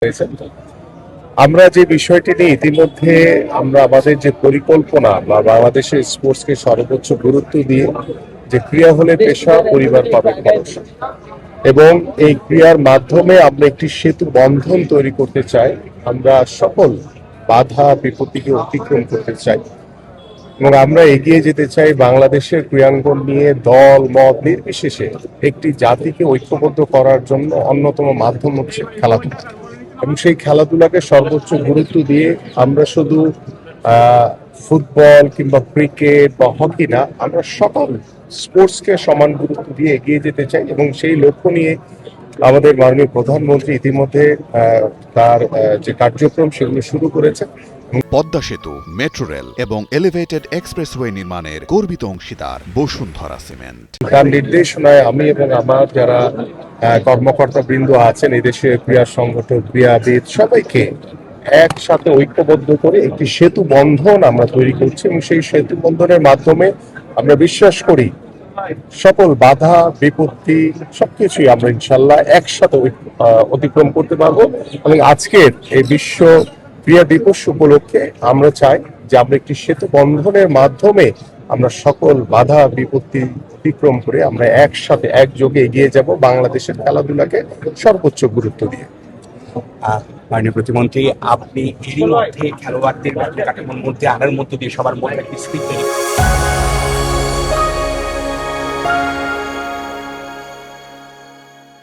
হয়েছে। আমরা যে বিষয়টি নিয়ে ইতিমধ্যে আমরা আমাদের যে পরিকল্পনা বা বাংলাদেশের স্পোর্টসকে সর্বোচ্চ গুরুত্ব দিয়ে যে ক্রীড়া হলে পেশা, পরিবার পাবে ভরসা, এবং এই ক্রিয়ার মাধ্যমে আমরা একটি সেতু বন্ধন তৈরি করতে চাই। আমরা সকল বাধা বিপত্তিকে অতিক্রম করতে চাই এবং আমরা এগিয়ে যেতে চাই বাংলাদেশের ক্রীড়াঙ্গন নিয়ে দল মত নির্বিশেষে একটি জাতিকে ঐক্যবদ্ধ করার জন্য অন্যতম মাধ্যম হচ্ছে খেলাধুলা। এবং সেই খেলাধুলাকে সর্বোচ্চ গুরুত্ব দিয়ে আমরা শুধু ফুটবল কিংবা ক্রিকেট বা হকি না, আমরা সকল স্পোর্টসকে সমান গুরুত্ব দিয়ে এগিয়ে যেতে চাই এবং সেই লক্ষ্য নিয়ে আমাদের মাননীয় প্রধানমন্ত্রী ইতিমধ্যে তার যে কার্যক্রম সেগুলো শুরু করেছে। পদ্মা সেতু, মেট্রো রেল এবং এলিভেটেড এক্সপ্রেসওয়ে নির্মাণের গর্বিত অংশীদার বসুন্ধরা সিমেন্ট। তার নির্দেশনায় আমি এবং আমার যারা কর্মকর্তা বৃন্দ আছেন, এদেশের ক্রীড়া সংগঠক, ক্রীড়াবিদ সবাইকে একসাথে ঐক্যবদ্ধ করে একটি সেতু বন্ধন আমরা তৈরি করছি এবং সেই সেতু বন্ধনের মাধ্যমে আমরা বিশ্বাস করি সকল বাধা বিপত্তি সবকিছুই আমরা ইনশাল্লাহ একসাথে অতিক্রম করতে পারবো। এবং আজকের এই বিশ্ব ক্রীড়া দিবস উপলক্ষে আমরা চাই যে আমরা একটি সেতু বন্ধনের মাধ্যমে আমরা সকল বাধা বিপত্তি অতিক্রম করে আমরা একসাথে একযোগে এগিয়ে যাব বাংলাদেশের খেলাধুলাকে সর্বোচ্চ গুরুত্ব দিয়ে। মাননীয় প্রতিমন্ত্রী, আপনি এরই মধ্যে খেলোয়াড়দের কাঠামোর মধ্যে আনার মধ্য দিয়ে সবার মধ্যে একটি স্পিরিট তৈরি